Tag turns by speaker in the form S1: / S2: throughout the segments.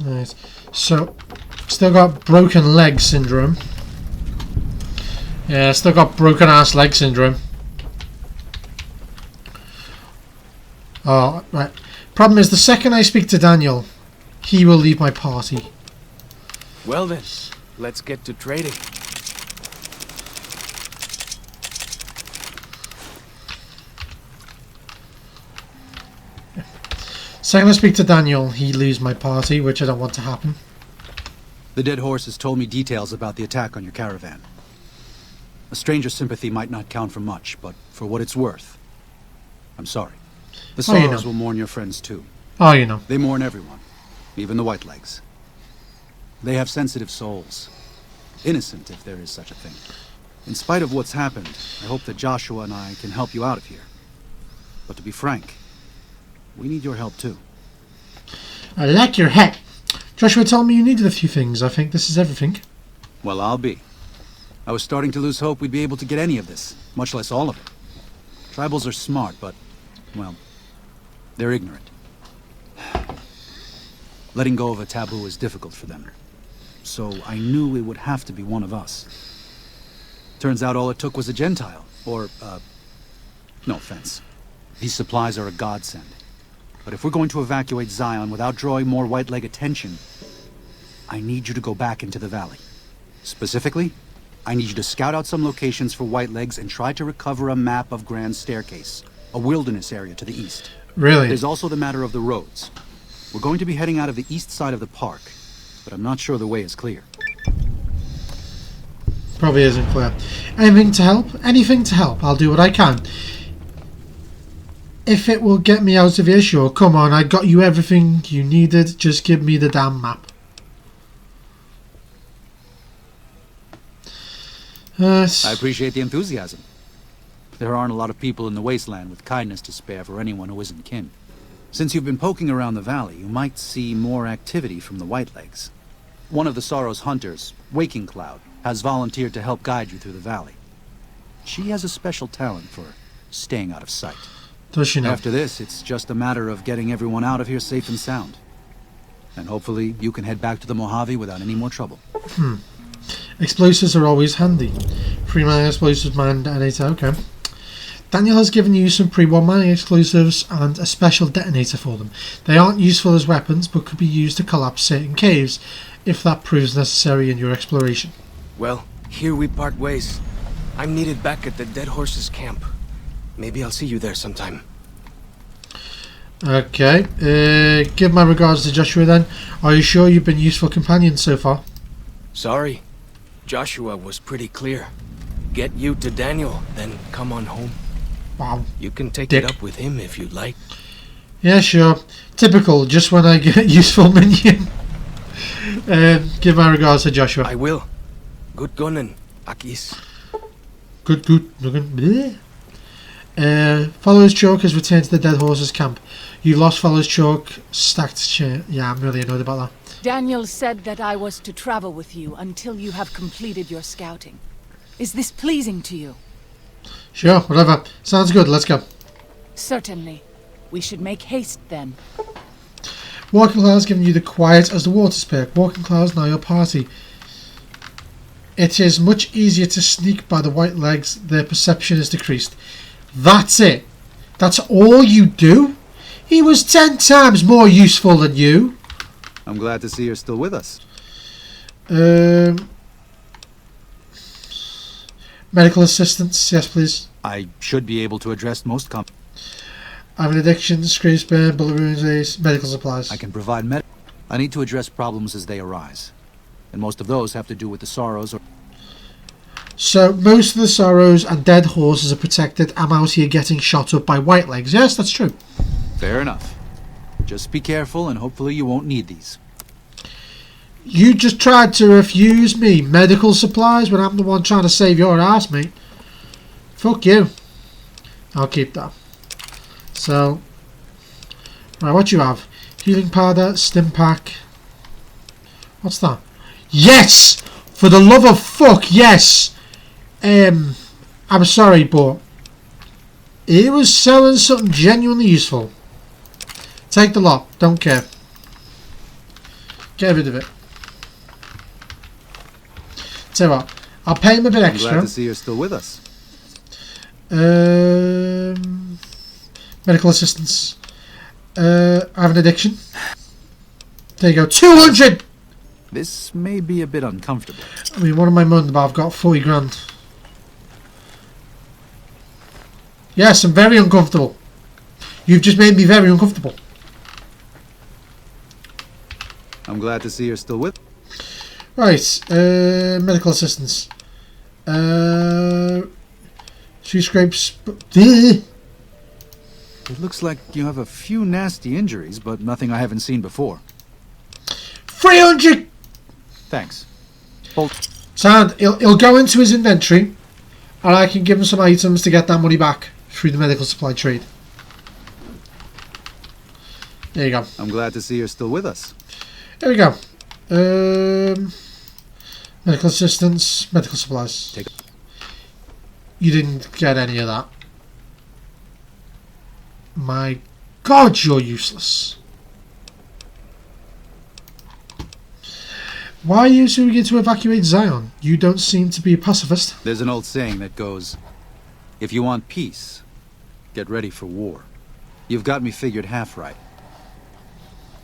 S1: Right. So, still got broken leg syndrome. Yeah, still got broken ass leg syndrome. Oh, right. Problem is, the second I speak to Daniel, he will leave my party.
S2: Well then, let's get to trading.
S1: Second I speak to Daniel, he leaves my party, which I don't want to happen.
S3: The dead horse has told me details about the attack on your caravan. A stranger's sympathy might not count for much, but for what it's worth, I'm sorry. The Sorrows will mourn your friends too.
S1: Oh, you know.
S3: They mourn everyone, even the Whitelegs. They have sensitive souls. Innocent, if there is such a thing. In spite of what's happened, I hope that Joshua and I can help you out of here. But to be frank, we need your help too.
S1: I like your hat. Joshua told me you needed a few things. I think this is everything.
S3: Well, I'll be. I was starting to lose hope we'd be able to get any of this, much less all of it. Tribals are smart, but, well, they're ignorant. Letting go of a taboo is difficult for them. So I knew it would have to be one of us. Turns out all it took was a Gentile, or, no offense. These supplies are a godsend. But if we're going to evacuate Zion without drawing more Whiteleg attention, I need you to go back into the valley. Specifically, I need you to scout out some locations for Whitelegs and try to recover a map of Grand Staircase, a wilderness area to the east.
S1: Really?
S3: There's also the matter of the roads. We're going to be heading out of the east side of the park, but I'm not sure the way is clear.
S1: Probably isn't clear. Anything to help? Anything to help. I'll do what I can. If it will get me out of here, sure. Come on, I got you everything you needed. Just give me the damn map.
S3: I appreciate the enthusiasm. There aren't a lot of people in the wasteland with kindness to spare for anyone who isn't kin. Since you've been poking around the valley, you might see more activity from the Whitelegs. One of the Sorrow's hunters, Waking Cloud, has volunteered to help guide you through the valley. She has a special talent for staying out of sight.
S1: Does she know?
S3: After this, it's just a matter of getting everyone out of here safe and sound. And hopefully you can head back to the Mojave without any more trouble.
S1: Explosives are always handy. Pre-mining explosives mined detonator, okay. Daniel has given you some pre-war mining explosives and a special detonator for them. They aren't useful as weapons, but could be used to collapse certain caves, if that proves necessary in your exploration.
S2: Well, here we part ways. I'm needed back at the Dead Horse's camp. Maybe I'll see you there sometime.
S1: Okay, give my regards to Joshua then. Are you sure you've been useful companions so far?
S2: Sorry. Joshua was pretty clear. Get you to Daniel, then come on home.
S1: Wow.
S2: You can take
S1: Dick.
S2: it up with him if you'd like.
S1: Yeah, sure. Typical, just when I get useful minion. Give my regards to Joshua.
S2: I will. Good gunning, Akis.
S1: Good. Bleh. Followers Chalk has returned to the Dead Horse's camp. You've lost Followers Chalk, stacked chair. Yeah, I'm really annoyed about that.
S4: Daniel said that I was to travel with you until you have completed your scouting. Is this pleasing to you?
S1: Sure, whatever. Sounds good, let's go.
S4: Certainly. We should make haste then.
S1: Walking Clouds giving you the quiet as the waters perk. Walking Clouds now your party. It is much easier to sneak by the Whitelegs. Their perception is decreased. That's it. That's all you do? He was 10 times more useful than you.
S3: I'm glad to see you're still with us.
S1: Medical assistance, yes please.
S3: I should be able to address most
S1: I have an addiction, scrape burn, bullet wounds, ace, medical supplies.
S3: I can provide I need to address problems as they arise. And most of those have to do with the Sorrows or...
S1: So, most of the Sorrows and Dead Horses are protected. I'm out here getting shot up by Whitelegs. Yes, that's true.
S3: Fair enough. Just be careful and hopefully you won't need these.
S1: You just tried to refuse me medical supplies when I'm the one trying to save your ass, mate. Fuck you. I'll keep that. So, right, what do you have? Healing powder, stim pack. What's that? Yes! For the love of fuck, yes! I'm sorry, but he was selling something genuinely useful. Take the lot, don't care. Get rid of it. Tell you what, I'll pay him a bit
S3: I'm
S1: extra.
S3: glad to see you're still with us.
S1: Medical assistance. I have an addiction. There you go. 200!
S3: This may be a bit uncomfortable.
S1: I mean, what am I moaning about? I've got 40 grand. Yes, I'm very uncomfortable. You've just made me very uncomfortable.
S3: I'm glad to see you're still with.
S1: Right, medical assistance. 2 scrapes.
S3: It looks like you have a few nasty injuries, but nothing I haven't seen before.
S1: 300!
S3: Thanks. Bolt.
S1: Sound, he'll go into his inventory, and I can give him some items to get that money back through the medical supply trade. There you go.
S3: I'm glad to see you're still with us.
S1: There we go. Medical assistance, medical supplies. You didn't get any of that. My God, you're useless. Why are you so eager to evacuate Zion? You don't seem to be a pacifist.
S3: There's an old saying that goes, if you want peace, get ready for war. You've got me figured half right.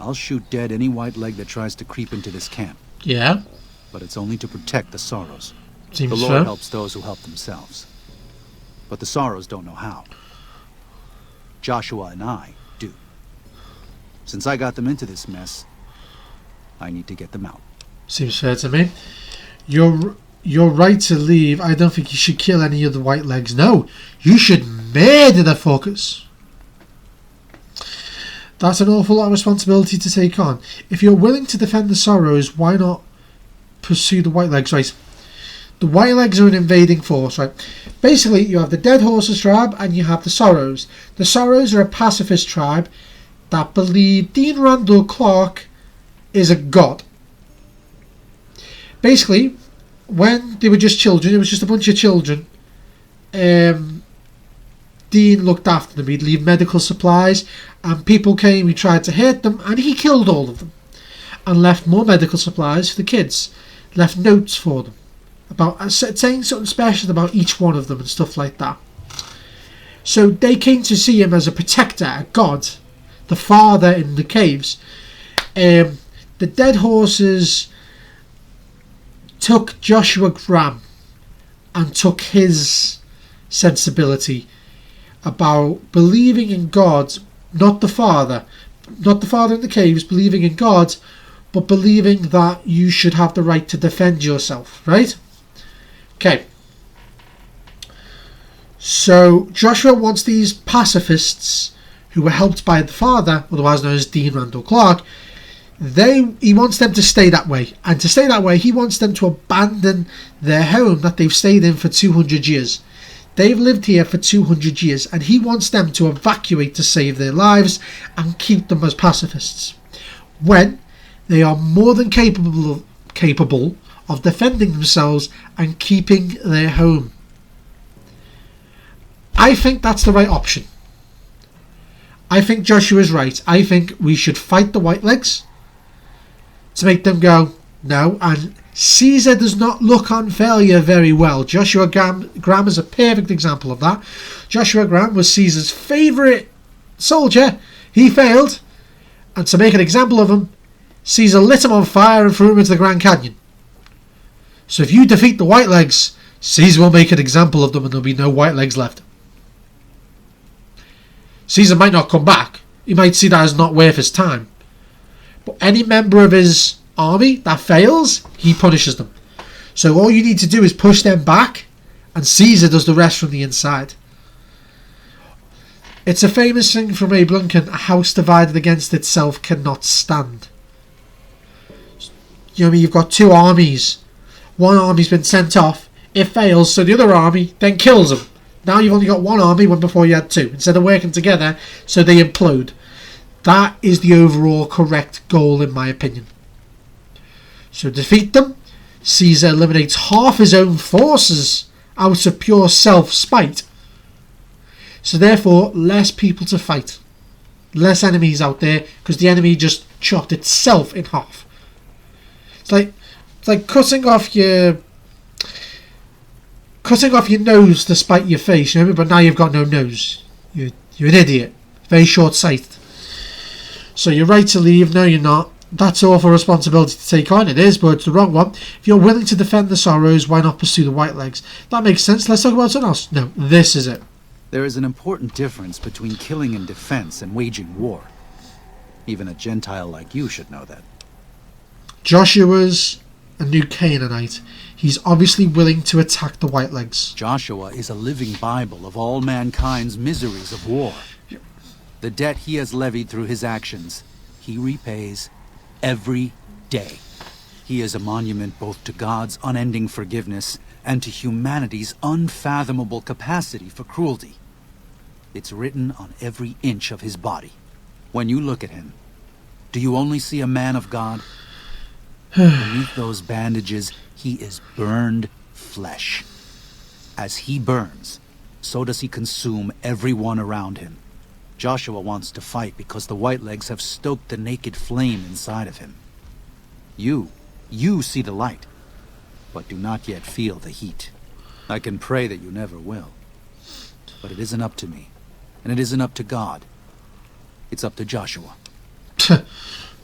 S3: I'll shoot dead any white leg that tries to creep into this camp.
S1: Yeah.
S3: But it's only to protect the Sorrows.
S1: Seems
S3: The Lord
S1: fair.
S3: helps those who help themselves. But the Sorrows don't know how. Joshua and I do. Since I got them into this mess, I need to get them out.
S1: Seems fair to me. You're right to leave. I don't think you should kill any of the white legs. No, you should murder the fuckers. That's an awful lot of responsibility to take on. If you're willing to defend the Sorrows, why not pursue the white legs? Right. The white legs are an invading force, right? Basically, you have the Dead Horses tribe and you have the Sorrows. The Sorrows are a pacifist tribe that believe Dean Randall Clark is a god. Basically, when they were just children, it was just a bunch of children. Dean looked after them. He'd leave medical supplies, and people came, he tried to hurt them, and he killed all of them. And left more medical supplies for the kids. Left notes for them, about saying something special about each one of them and stuff like that. So they came to see him as a protector, a god, the father in the caves. The Dead Horses took Joshua Graham and took his sensibility about believing in God, not the father in the caves, believing in God, but believing that you should have the right to defend yourself, right? Okay. So Joshua wants these pacifists who were helped by the father, otherwise known as Dean Randall Clark, he wants them to stay that way. And to stay that way, he wants them to abandon their home that they've stayed in for 200 years. They've lived here for 200 years, and he wants them to evacuate to save their lives and keep them as pacifists, when they are more than capable of defending themselves and keeping their home. I think that's the right option. I think Joshua is right. I think we should fight the white legs to make them go no, and Caesar does not look on failure very well. Joshua Graham is a perfect example of that. Joshua Graham was Caesar's favourite soldier. He failed, and to make an example of him, Caesar lit him on fire and threw him into the Grand Canyon. So if you defeat the white legs, Caesar will make an example of them and there'll be no white legs left. Caesar might not come back. He might see that as not worth his time. But any member of his army that fails, he punishes them. So all you need to do is push them back, and Caesar does the rest from the inside. It's a famous thing from Abe Lincoln: a house divided against itself cannot stand. You know what I mean? You've got two armies. One army's been sent off. It fails, so the other army then kills them. Now you've only got one army when before you had two. Instead of working together, so they implode. That is the overall correct goal, in my opinion. So defeat them. Caesar eliminates half his own forces out of pure self-spite. So therefore, less people to fight. Less enemies out there, because the enemy just chopped itself in half. It's like cutting off your nose to spite your face, you know, but now you've got no nose. You're an idiot. Very short-sighted. So you're right to leave. No, you're not. That's awful responsibility to take on. It is, but it's the wrong one. If you're willing to defend the Sorrows, why not pursue the Whitelegs? That makes sense. Let's talk about something else. No, this is it.
S3: There is an important difference between killing in defense and waging war. Even a Gentile like you should know that.
S1: Joshua's a new Canaanite. He's obviously willing to attack the Whitelegs.
S3: Joshua is a living Bible of all mankind's miseries of war. The debt he has levied through his actions, he repays every day. He is a monument both to God's unending forgiveness and to humanity's unfathomable capacity for cruelty. It's written on every inch of his body. When you look at him, do you only see a man of God? Beneath those bandages, he is burned flesh. As he burns, so does he consume everyone around him. Joshua wants to fight because the Whitelegs have stoked the naked flame inside of him. You see the light, but do not yet feel the heat. I can pray that you never will. But it isn't up to me, and it isn't up to God. It's up to Joshua.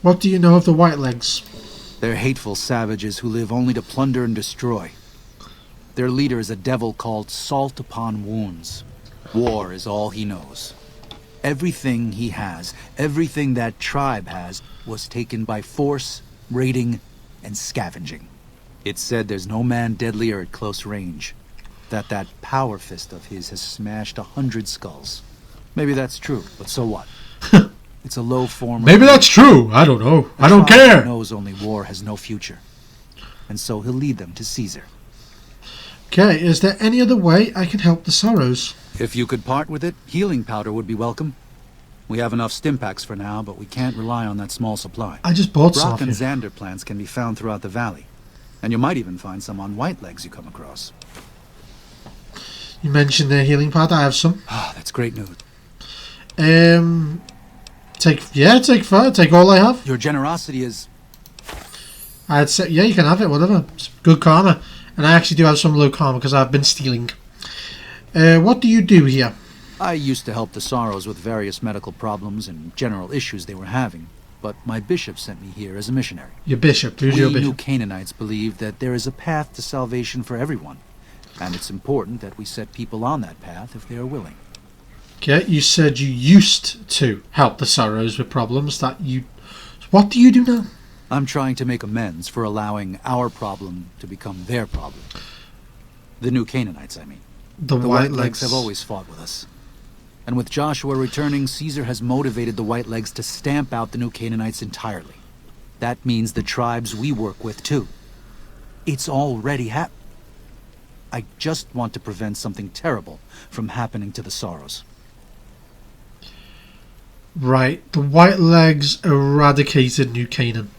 S1: What do you know of the Whitelegs?
S3: They're hateful savages who live only to plunder and destroy. Their leader is a devil called Salt Upon Wounds. War is all he knows. Everything he has, everything that tribe has, was taken by force, raiding, and scavenging. It's said there's no man deadlier at close range. That power fist of his has smashed 100 skulls. Maybe that's true, but so what? It's a low form.
S1: Maybe that's true. I don't know. I don't care.
S3: He knows only war has no future, and so he'll lead them to Caesar.
S1: Okay, is there any other way I can help the Sorrows?
S3: If you could part with it, healing powder would be welcome. We have enough stimpaks for now, but we can't rely on that small supply.
S1: I just bought some.
S3: Rock and Xander plants can be found throughout the valley, and you might even find some on Whitelegs you come across.
S1: You mentioned the healing pad. I have some.
S3: Ah, that's great news.
S1: Take all I have.
S3: Your generosity is...
S1: I'd say, yeah, you can have it, whatever. It's good karma. And I actually do have some low karma because I've been stealing. What do you do here?
S3: I used to help the Sorrows with various medical problems and general issues they were having, but my bishop sent me here as a missionary.
S1: Your bishop? Who's your bishop?
S3: We New Canaanites believe that there is a path to salvation for everyone, and it's important that we set people on that path if they are willing.
S1: Okay, you said you used to help the Sorrows with problems that you... What do you do now?
S3: I'm trying to make amends for allowing our problem to become their problem. The New Canaanites, I mean.
S1: The
S3: Whitelegs have always fought with us. And with Joshua returning, Caesar has motivated the Whitelegs to stamp out the New Canaanites entirely. That means the tribes we work with, too. It's already happened. I just want to prevent something terrible from happening to the Sorrows.
S1: Right, the Whitelegs eradicated New Canaan.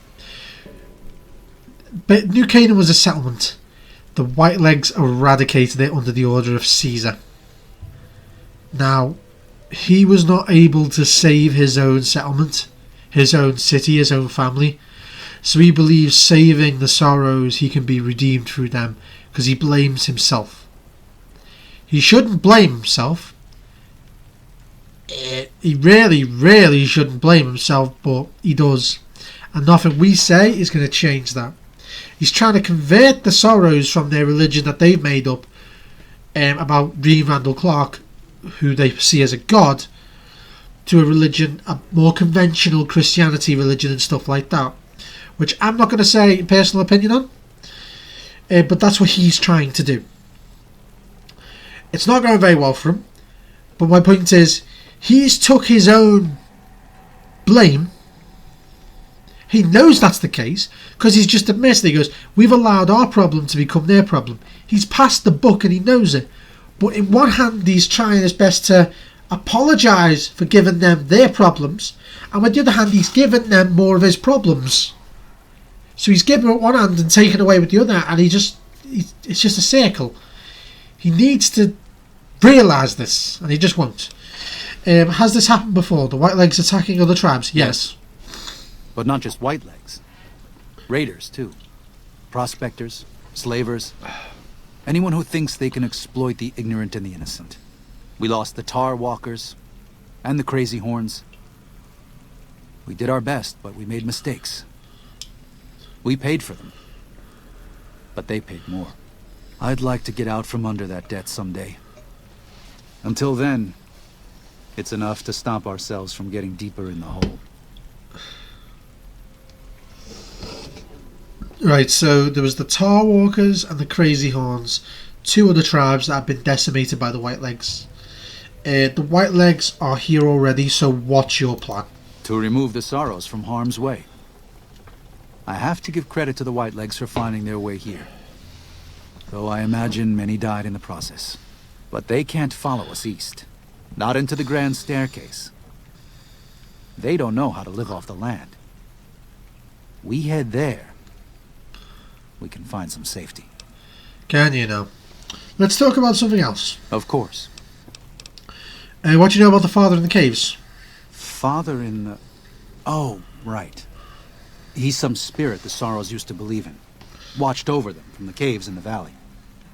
S1: But New Canaan was a settlement. The Whitelegs eradicated it under the order of Caesar. Now, he was not able to save his own settlement, his own city, his own family. So he believes saving the Sorrows, he can be redeemed through them, because he blames himself. He shouldn't blame himself. He really shouldn't blame himself, but he does. And nothing we say is going to change that. He's trying to convert the Sorrows from their religion that they've made up about Reeve Randall Clark, who they see as a god, to a religion, a more conventional Christianity religion and stuff like that. Which I'm not going to say personal opinion on, but that's what he's trying to do. It's not going very well for him, but my point is, he's took his own blame. He knows that's the case, because he's just admitted it. He goes, we've allowed our problem to become their problem. He's passed the buck and he knows it. But in one hand, he's trying his best to apologise for giving them their problems, and with the other hand, he's given them more of his problems. So he's given with one hand and taken away with the other, and it's just a circle. He needs to realise this, and he just won't. Has this happened before? The Whitelegs attacking other tribes? Yes.
S3: But not just Whitelegs. Raiders, too. Prospectors, slavers, anyone who thinks they can exploit the ignorant and the innocent. We lost the tar walkers and the crazy horns. We did our best, but we made mistakes. We paid for them, but they paid more. I'd like to get out from under that debt someday. Until then, it's enough to stop ourselves from getting deeper in the hole.
S1: Right, so there was the Tar Walkers and the Crazy Horns, two other tribes that have been decimated by the Whitelegs. The Whitelegs are here already, so what's your plan?
S3: To remove the Sorrows from harm's way. I have to give credit to the Whitelegs for finding their way here. Though I imagine many died in the process. But they can't follow us east. Not into the Grand Staircase. They don't know how to live off the land. We head there. We can find some safety.
S1: Can you now? Let's talk about something else.
S3: Of course.
S1: What do you know about the Father in the Caves?
S3: Father in the... Oh, right. He's some spirit the Sorrows used to believe in. Watched over them from the caves in the valley.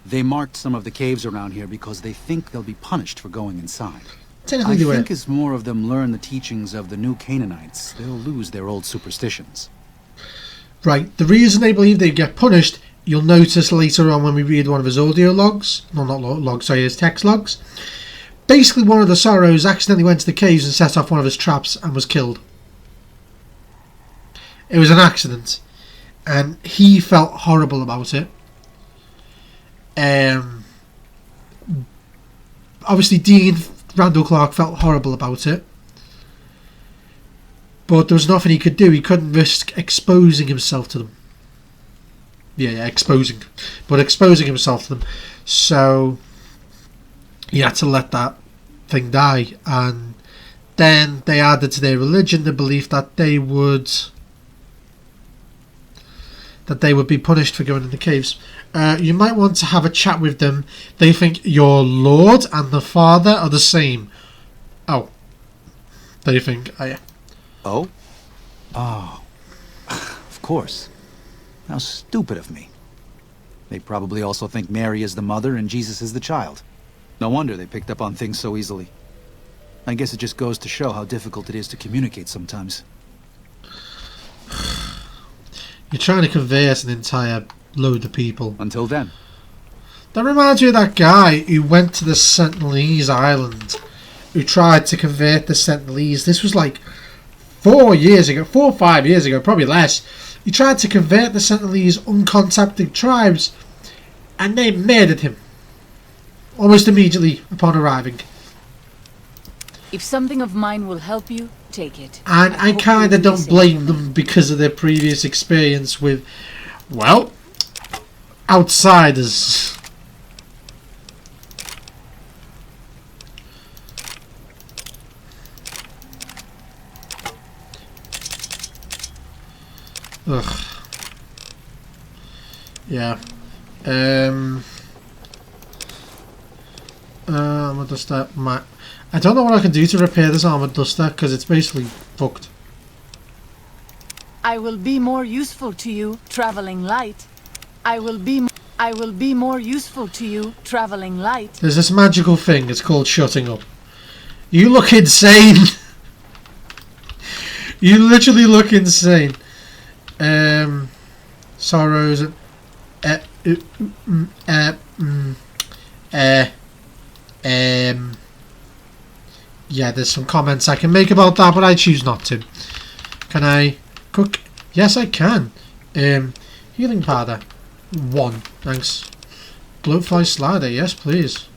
S3: They marked some of the caves around here because they think they'll be punished for going inside. I think as more of them learn the teachings of the new Canaanites, they'll lose their old superstitions.
S1: Right, the reason they believe they get punished, you'll notice later on when we read one of his audio logs. No, not logs, sorry, his text logs. Basically, one of the Sorrows accidentally went to the caves and set off one of his traps and was killed. It was an accident. And he felt horrible about it. Obviously, Dean Randall Clark felt horrible about it. But there was nothing he could do. He couldn't risk exposing himself to them. Yeah, exposing. But exposing himself to them. So he had to let that thing die. And then they added to their religion the belief that they would be punished for going in the caves. You might want to have a chat with them. They think your Lord and the Father are the same. Oh. They think... Oh, yeah.
S3: Oh? Oh. Of course. How stupid of me. They probably also think Mary is the mother and Jesus is the child. No wonder they picked up on things so easily. I guess it just goes to show how difficult it is to communicate sometimes.
S1: You're trying to converse an entire load of people.
S3: Until then.
S1: That reminds me of that guy who went to the Sentinelese Island, who tried to convert the Sentinelese. This was like 4 or 5 years ago, probably less. He tried to convert the Sentinelese uncontacted tribes, and they murdered him almost immediately upon arriving.
S4: If something of mine will help you, take it.
S1: And I kind of don't blame them because of their previous experience with, well, outsiders. Ugh. Yeah. Armor duster. I don't know what I can do to repair this armor duster because it's basically fucked.
S4: I will be more useful to you, traveling light. I will be more useful to you, traveling light.
S1: There's this magical thing. It's called shutting up. You look insane. You literally look insane. Sorrows. Yeah, there's some comments I can make about that, but I choose not to. Can I cook? Yes, I can. Healing powder. 1. Thanks. Bloatfly slider. Yes, please.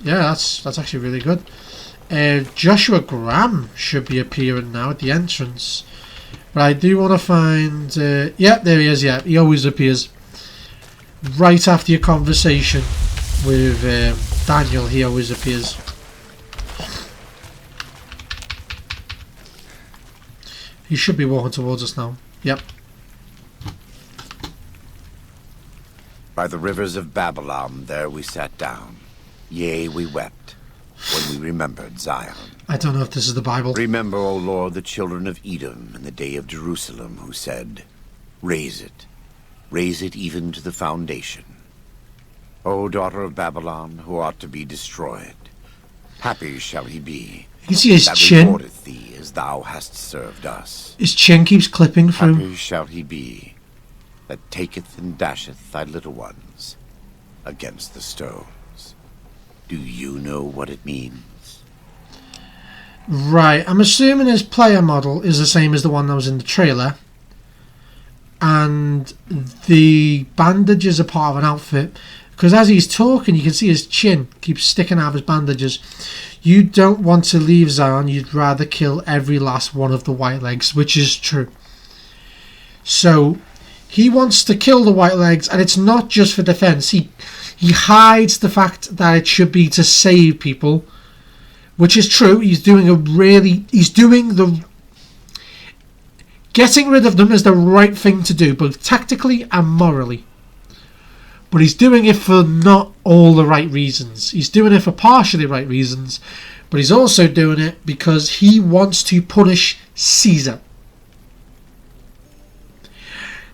S1: Yeah, that's actually really good. Joshua Graham should be appearing now at the entrance. But I do want to find... yeah, there he is, yeah. He always appears. Right after your conversation with Daniel, he always appears. He should be walking towards us now. Yep.
S5: By the rivers of Babylon, there we sat down. Yea, we wept, when we remembered Zion.
S1: I don't know if this is the Bible.
S5: Remember, O Lord, the children of Edom in the day of Jerusalem, who said, Raise it. Raise it even to the foundation. O daughter of Babylon, who ought to be destroyed, happy shall he be
S1: You can see his
S5: that
S1: chin.
S5: rewardeth thee as thou hast served us.
S1: His chin keeps clipping through.
S5: Happy shall he be that taketh and dasheth thy little ones against the stones. Do you know what it means?
S1: Right, I'm assuming his player model is the same as the one that was in the trailer. And the bandages are part of an outfit. Because as he's talking, you can see his chin keeps sticking out of his bandages. You don't want to leave Zion. You'd rather kill every last one of the white legs, which is true. So he wants to kill the white legs, and it's not just for defense. He hides the fact that it should be to save people, which is true. Getting rid of them is the right thing to do, both tactically and morally. But he's doing it for not all the right reasons. He's doing it for partially right reasons, but he's also doing it because he wants to punish Caesar.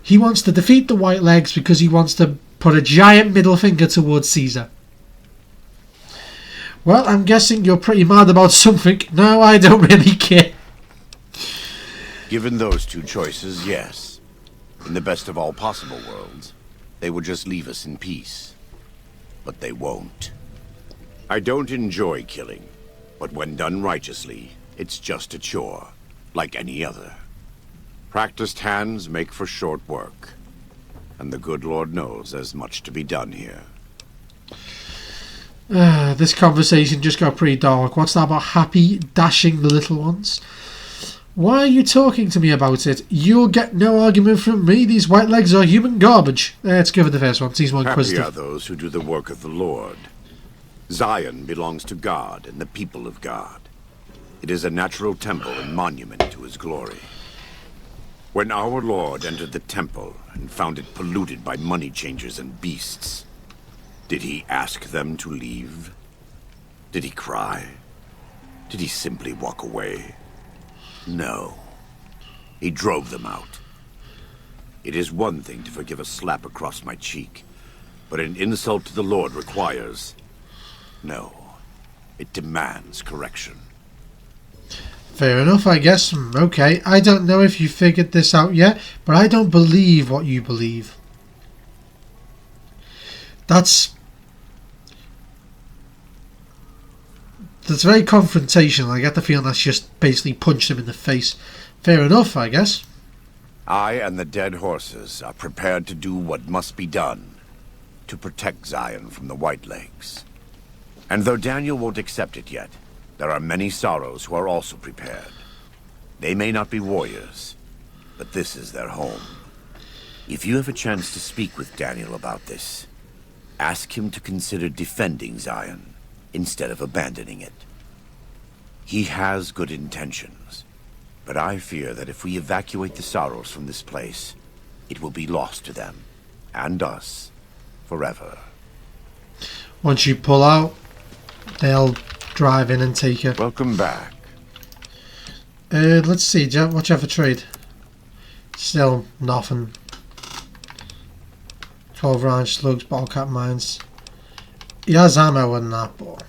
S1: He wants to defeat the white legs because he wants to put a giant middle finger towards Caesar. Well, I'm guessing you're pretty mad about something. No, I don't really care.
S5: Given those two choices, yes. In the best of all possible worlds, they would just leave us in peace. But they won't. I don't enjoy killing, but when done righteously, it's just a chore, like any other. Practiced hands make for short work, and the good Lord knows there's much to be done here.
S1: This conversation just got pretty dark. What's that about happy dashing the little ones? Why are you talking to me about it? You'll get no argument from me. These white legs are human garbage. Let's go for the first one. He's more
S5: Happy
S1: inquisitive.
S5: are those who do the work of the Lord. Zion belongs to God and the people of God. It is a natural temple and monument to his glory. When our Lord entered the temple and found it polluted by money changers and beasts, did he ask them to leave? Did he cry? Did he simply walk away? No. He drove them out. It is one thing to forgive a slap across my cheek, but an insult to the Lord requires... No. It demands correction.
S1: Fair enough, I guess. Okay, I don't know if you figured this out yet, but I don't believe what you believe. That's very confrontational. I get the feeling that's just basically punched him in the face. Fair enough, I guess.
S5: I and the dead horses are prepared to do what must be done to protect Zion from the white legs. And though Daniel won't accept it yet, there are many sorrows who are also prepared. They may not be warriors, but this is their home. If you have a chance to speak with Daniel about this, ask him to consider defending Zion instead of abandoning it. He has good intentions, but I fear that if we evacuate the sorrows from this place, it will be lost to them, and us, forever.
S1: Once you pull out, they'll drive in and take it.
S5: Welcome back.
S1: Let's see, what do you have for trade? Still nothing. 12 round slugs, bottle cap mines. He has ammo and that, but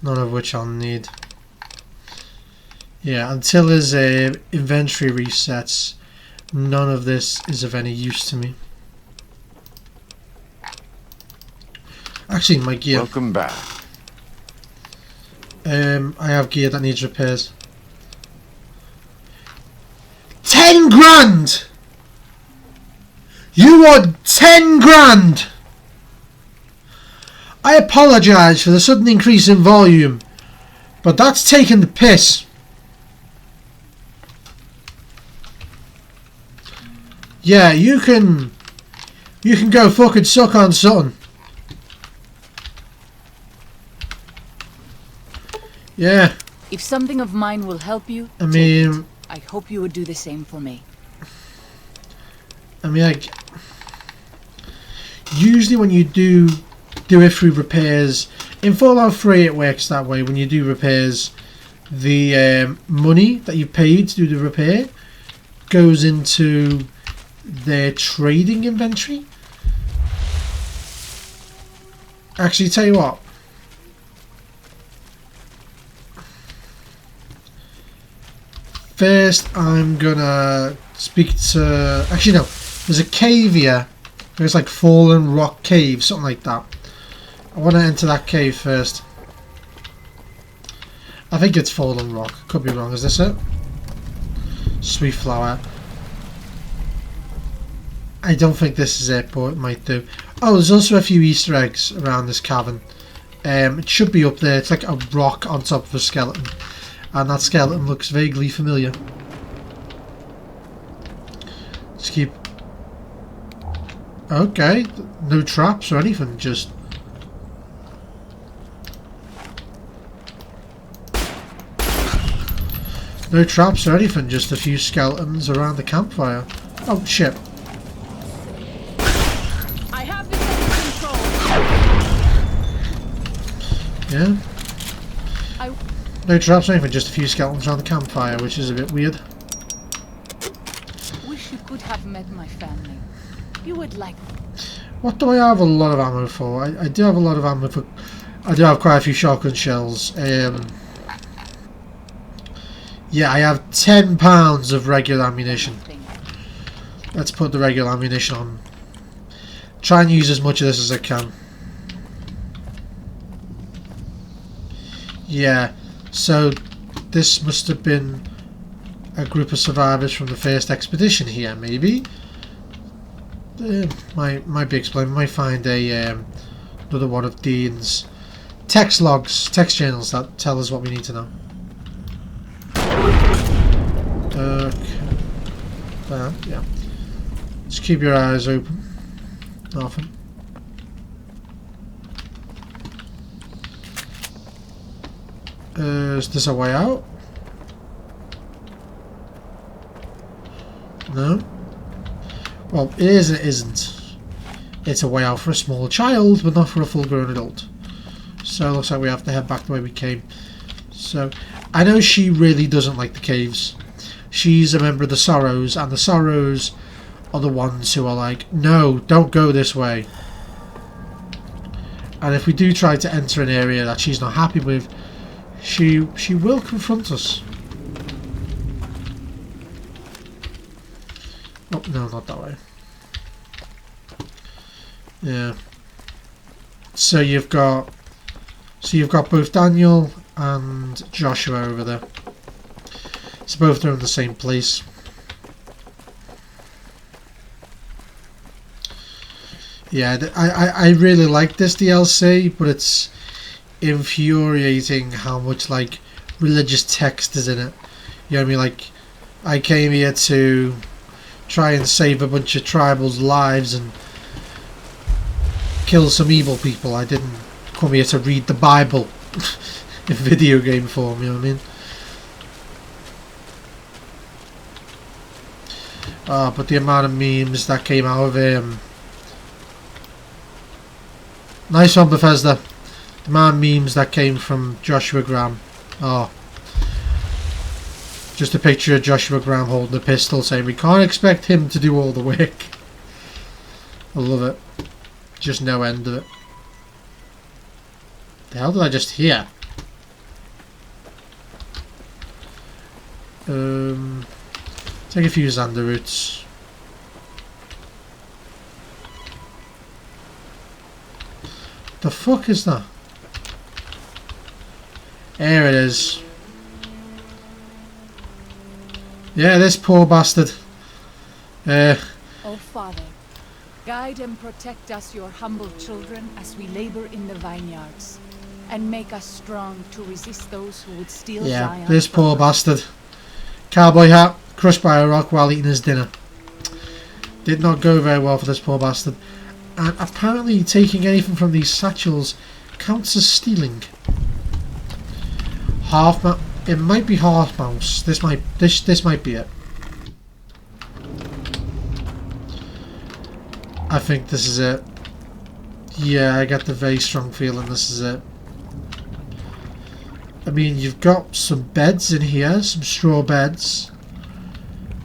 S1: none of which I'll need. Yeah, until his inventory resets, none of this is of any use to me. Actually, my gear.
S5: Welcome back.
S1: I have gear that needs repairs. 10 grand! You want 10 grand! I apologise for the sudden increase in volume, but that's taking the piss. Yeah, you can go fucking suck on something. Yeah.
S4: If something of mine will help you,
S1: I
S4: take
S1: mean,
S4: it. I hope you would do the same for me.
S1: usually when you do it through repairs, in Fallout 3 it works that way. When you do repairs, the money that you paid to do the repair goes into their trading inventory. Actually, tell you what. First, I'm gonna speak to... Actually, no. There's a cave here. There's like fallen rock cave, something like that. I want to enter that cave first. I think it's fallen rock. Could be wrong. Is this it? Sweet flower. I don't think this is it, but it might do. Oh, there's also a few Easter eggs around this cavern. It should be up there. It's like a rock on top of a skeleton. And that skeleton looks vaguely familiar. Just keep... Okay. No traps or anything, just... No traps or anything, just a few skeletons around the campfire. Oh, shit.
S4: I have this under control.
S1: Yeah. No traps or anything, just a few skeletons around the campfire, which is a bit weird.
S4: Wish you could have met my family. You would like...
S1: What do I have a lot of ammo for? I do have a lot of ammo for... I do have quite a few shotgun shells. Yeah, I have 10 pounds of regular ammunition. Let's put the regular ammunition on. Try and use as much of this as I can. Yeah, so this must have been a group of survivors from the first expedition here, maybe? Might be explained. Might find a another one of Dean's text logs, text channels that tell us what we need to know. Yeah. Just keep your eyes open. Nothing. Is this a way out? No. Well, it is and it isn't. It's a way out for a small child, but not for a full-grown adult. So it looks like we have to head back the way we came. So, I know she really doesn't like the caves. She's a member of the Sorrows, and the Sorrows are the ones who are like, no, don't go this way. And if we do try to enter an area that she's not happy with, she will confront us. Oh, no, not that way. Yeah. So you've got both Daniel and Joshua over there. So both are in the same place. Yeah, I really like this DLC, but it's infuriating how much like religious text is in it. You know what I mean? Like, I came here to try and save a bunch of tribals' lives and kill some evil people. I didn't come here to read the Bible in video game form, you know what I mean? But the amount of memes that came out of him. Nice one, Bethesda. The amount of memes that came from Joshua Graham. Oh. Just a picture of Joshua Graham holding a pistol saying we can't expect him to do all the work. I love it. Just no end of it. The hell did I just hear? Take a few Xander roots. The fuck is that? There it is. Yeah, this poor bastard.
S4: Oh Father, guide and protect us, your humble children, as we labor in the vineyards, and make us strong to resist those who would steal Zion.
S1: This poor bastard. Cowboy hat, crushed by a rock while eating his dinner. Did not go very well for this poor bastard. And apparently taking anything from these satchels counts as stealing. It might be half mouse. This might be it. I think this is it. Yeah, I got the very strong feeling this is it. I mean, you've got some beds in here, some straw beds.